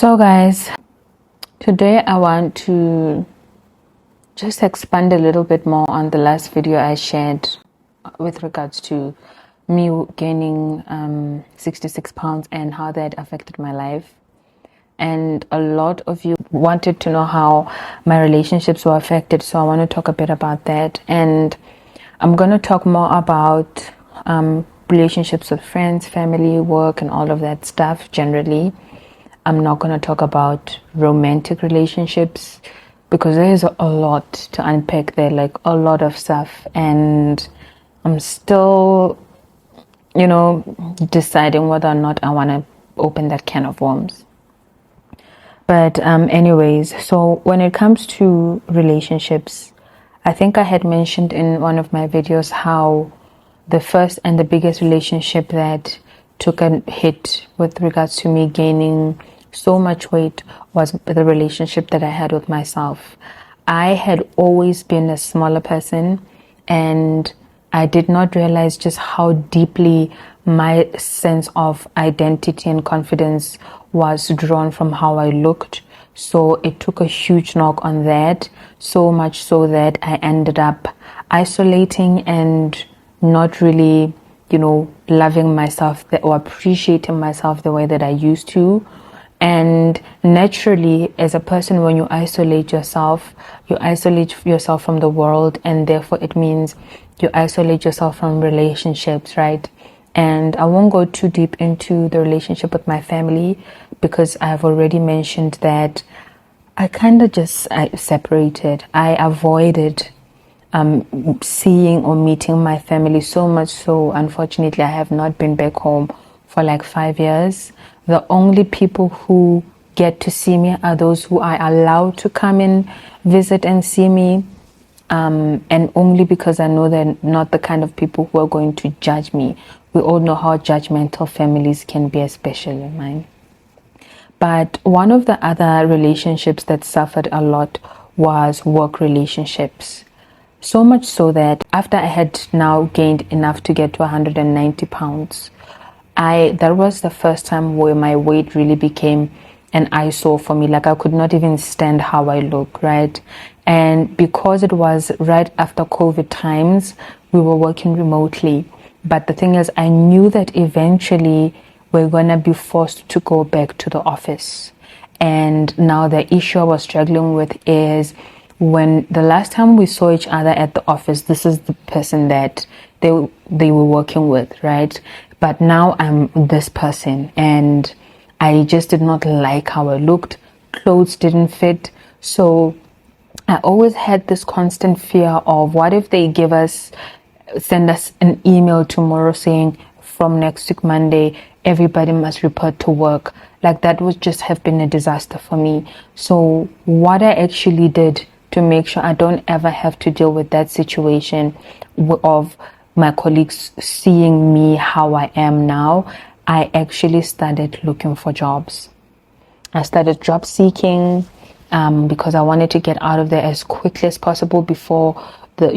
So guys, today I want to just expand a little bit more on the last video I shared with regards to me gaining 66 pounds and how that affected my life. And a lot of you wanted to know how my relationships were affected, so I want to talk a bit about that. And I'm going to talk more about relationships with friends, family, work, and all of that stuff generally. I'm not going to talk about romantic relationships because there is a lot to unpack there, like a lot of stuff. And I'm still, deciding whether or not I want to open that can of worms. But anyways, so when it comes to relationships, I think I had mentioned in one of my videos how the first and the biggest relationship that took a hit with regards to me gaining so much weight was the relationship that I had with myself. I had always been a smaller person, and I did not realize just how deeply my sense of identity and confidence was drawn from how I looked. So it took a huge knock on that, so much so that I ended up isolating and not really, loving myself or appreciating myself the way that I used to. And naturally, as a person, when you isolate yourself from the world, and therefore it means you isolate yourself from relationships, right? And I won't go too deep into the relationship with my family because I've already mentioned that I kind of just separated. I avoided seeing or meeting my family so much so, unfortunately, I have not been back home for like 5 years. The only people who get to see me are those who I allow to come and visit and see me, and only because I know they're not the kind of people who are going to judge me. We all know how judgmental families can be, especially mine. But one of the other relationships that suffered a lot was work relationships. So much so that after I had now gained enough to get to 190 pounds, that was the first time where my weight really became an eyesore for me. Like I could not even stand how I look, right? And because it was right after COVID times, we were working remotely. But the thing is, I knew that eventually we're going to be forced to go back to the office. And now the issue I was struggling with is when the last time we saw each other at the office, this is the person that they were working with, right? But now I'm this person, and I just did not like how I looked. Clothes didn't fit. So I always had this constant fear of what if they send us an email tomorrow saying from next week Monday, everybody must report to work. Like that would just have been a disaster for me. So what I actually did to make sure I don't ever have to deal with that situation of my colleagues seeing me how I am now, I actually started looking for jobs. I started job seeking because I wanted to get out of there as quickly as possible before the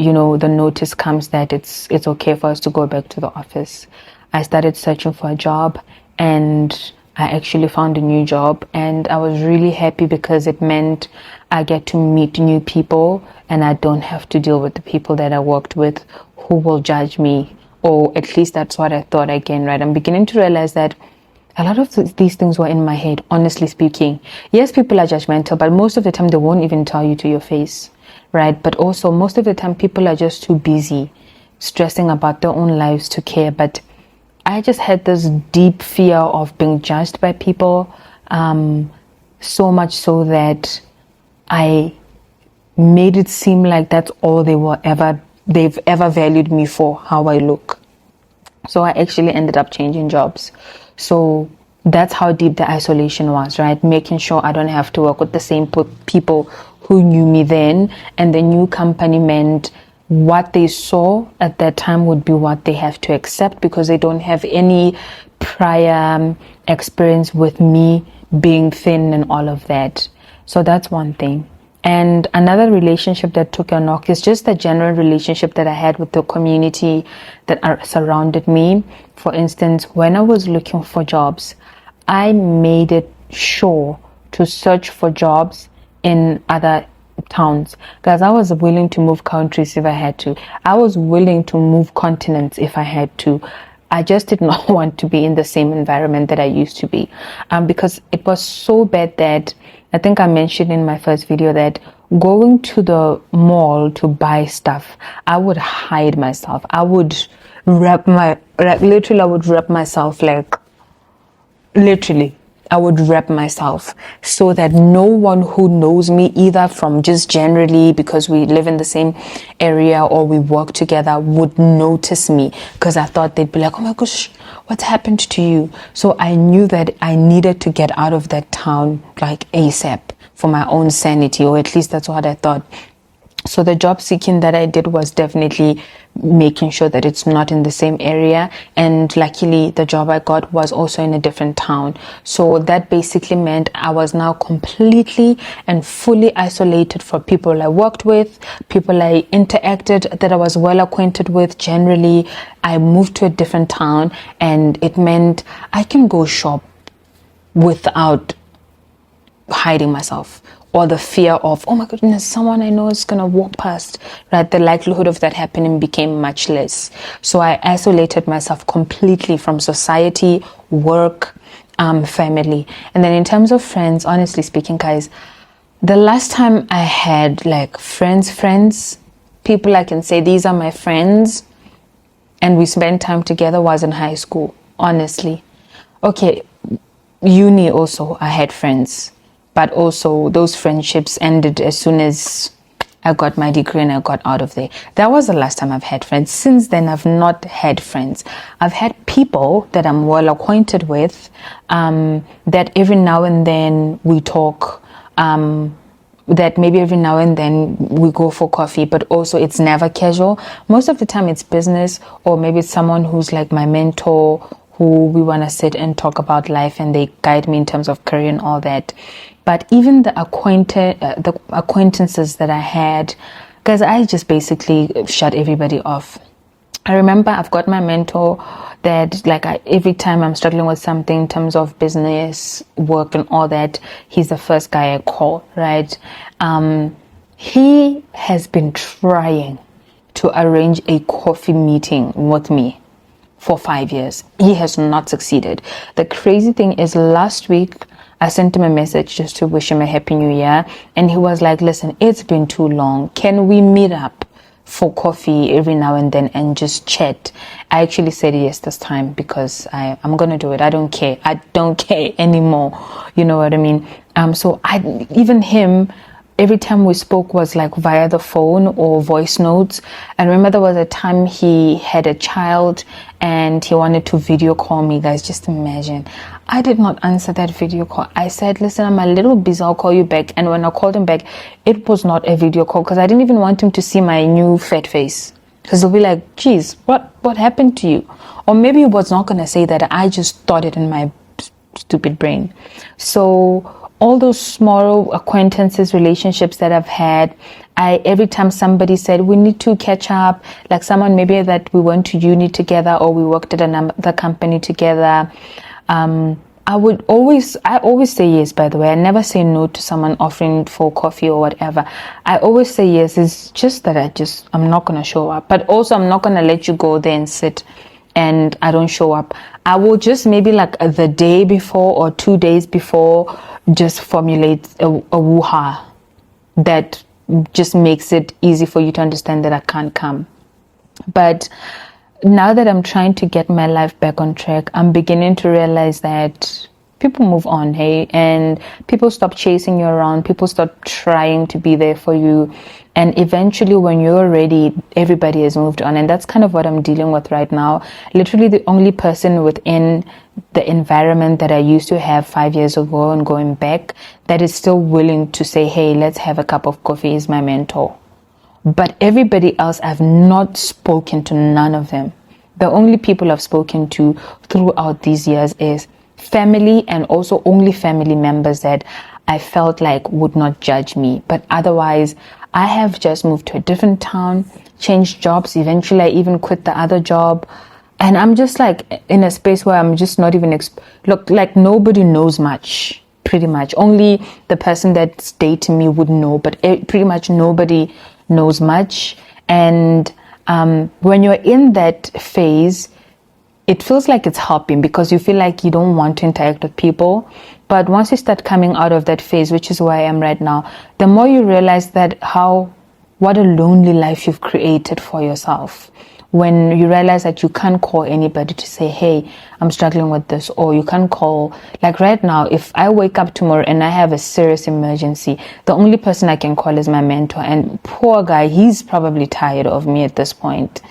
notice comes that it's okay for us to go back to the office. I started searching for a job, and I actually found a new job, and I was really happy because it meant I get to meet new people and I don't have to deal with the people that I worked with who will judge me, or at least that's what I thought again, right? I'm beginning to realize that a lot of these things were in my head, honestly speaking. Yes, people are judgmental, but most of the time they won't even tell you to your face, right? But also most of the time people are just too busy stressing about their own lives to care. But I just had this deep fear of being judged by people, so much so that I made it seem like that's all they've ever valued me for, how I look. So I actually ended up changing jobs. So that's how deep the isolation was, right? Making sure I don't have to work with the same people who knew me then, and the new company meant what they saw at that time would be what they have to accept because they don't have any prior experience with me being thin and all of that. So that's one thing. And another relationship that took a knock is just the general relationship that I had with the community that surrounded me. For instance, when I was looking for jobs, I made it sure to search for jobs in other towns. Guys, I was willing to move countries if I had to. I was willing to move continents if I had to. I just did not want to be in the same environment that I used to be, because it was so bad that I think I mentioned in my first video that going to the mall to buy stuff, I would hide myself. I would literally, I would wrap myself like, literally, I would wrap myself so that no one who knows me, either from just generally because we live in the same area or we work together, would notice me, because I thought they'd be like, oh my gosh, what's happened to you? So I knew that I needed to get out of that town like ASAP for my own sanity, or at least that's what I thought. So the job seeking that I did was definitely making sure that it's not in the same area. And luckily, the job I got was also in a different town. So that basically meant I was now completely and fully isolated from people I worked with, people I interacted, that I was well acquainted with generally. I moved to a different town, and it meant I can go shop without hiding myself, or the fear of, oh my goodness, someone I know is gonna walk past, right? The likelihood of that happening became much less. So I isolated myself completely from society, work, family. And then in terms of friends, honestly speaking, guys, the last time I had like friends, people I can say these are my friends and we spent time together, was in high school, honestly. Okay, uni also, I had friends. But also those friendships ended as soon as I got my degree and I got out of there. That was the last time I've had friends. Since then, I've not had friends. I've had people that I'm well acquainted with, that every now and then we talk, that maybe every now and then we go for coffee, but also it's never casual. Most of the time it's business, or maybe it's someone who's like my mentor, who we want to sit and talk about life and they guide me in terms of career and all that. But even the acquaintances that I had, guys, I just basically shut everybody off. I remember I've got my mentor that like every time I'm struggling with something in terms of business, work and all that, he's the first guy I call, right? He has been trying to arrange a coffee meeting with me for 5 years. He has not succeeded. The crazy thing is, last week I sent him a message just to wish him a happy new year, and he was like, listen, it's been too long, can we meet up for coffee every now and then and just chat? I actually said yes this time, because I'm gonna do it. I don't care anymore, you know what I mean? So even him, every time we spoke was like via the phone or voice notes. I remember there was a time he had a child and he wanted to video call me. Guys, just imagine. I did not answer that video call. I said, listen, I'm a little busy, I'll call you back. And when I called him back, it was not a video call, because I didn't even want him to see my new fat face, because he'll be like, geez, what happened to you? Or maybe he was not going to say that. I just thought it in my stupid brain. So all those small acquaintances, relationships that I've had, every time somebody said we need to catch up, like someone maybe that we went to uni together or we worked at another company together, I always say yes. By the way, I never say no to someone offering for coffee or whatever. I always say yes. It's just that I'm not gonna show up, but also I'm not gonna let you go there and sit and I don't show up. I will just maybe like the day before or 2 days before just formulate a woo-ha that just makes it easy for you to understand that I can't come. But now that I'm trying to get my life back on track, I'm beginning to realize that people move on, hey, and people stop chasing you around, people stop trying to be there for you, and eventually when you're ready, everybody has moved on. And that's kind of what I'm dealing with right now. Literally the only person within the environment that I used to have 5 years ago and going back that is still willing to say, hey, let's have a cup of coffee is my mentor. But everybody else, I've not spoken to none of them. The only people I've spoken to throughout these years is family, and also only family members that I felt like would not judge me. But otherwise, I have just moved to a different town, changed jobs. Eventually, I even quit the other job. And I'm just like in a space where I'm just not even, like nobody knows much. pretty much. Only the person that's dating me would know, but pretty much nobody knows much. And when you're in that phase, it feels like it's helping because you feel like you don't want to interact with people. But once you start coming out of that phase, which is where I am right now, the more you realize that what a lonely life you've created for yourself. When you realize that you can't call anybody to say, hey, I'm struggling with this, or you can't call, like right now, if I wake up tomorrow and I have a serious emergency, the only person I can call is my mentor. And poor guy, he's probably tired of me at this point.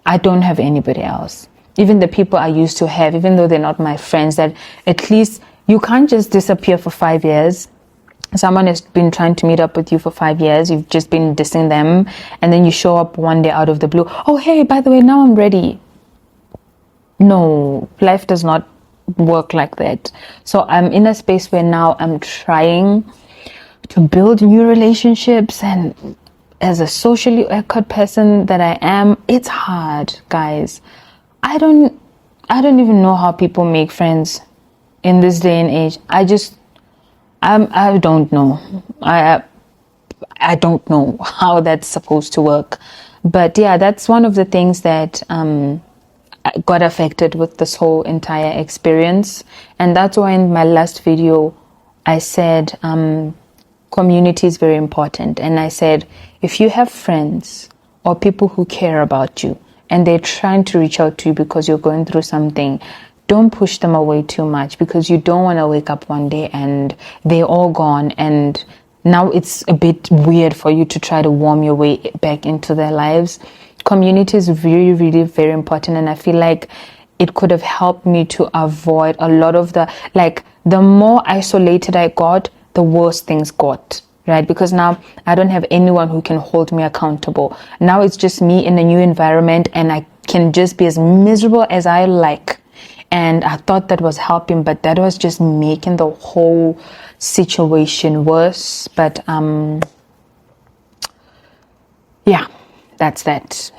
I don't have anybody else. Even the people I used to have, even though they're not my friends, that at least you can't just disappear for 5 years. Someone has been trying to meet up with you for 5 years. You've just been dissing them. And then you show up one day out of the blue. Oh, hey, by the way, now I'm ready. No, life does not work like that. So I'm in a space where now I'm trying to build new relationships. And as a socially awkward person that I am, it's hard, guys. I don't even know how people make friends in this day and age. I don't know. I don't know how that's supposed to work. But yeah, that's one of the things that got affected with this whole entire experience. And that's why in my last video, I said community is very important. And I said, if you have friends or people who care about you, and they're trying to reach out to you because you're going through something, don't push them away too much, because you don't want to wake up one day and they're all gone, and now it's a bit weird for you to try to warm your way back into their lives. Community is really, really very important, and I feel like it could have helped me to avoid a lot of the more isolated I got, the worse things got. Right? Because now I don't have anyone who can hold me accountable. Now it's just me in a new environment, and I can just be as miserable as I like. And I thought that was helping, but that was just making the whole situation worse. But yeah, that's that.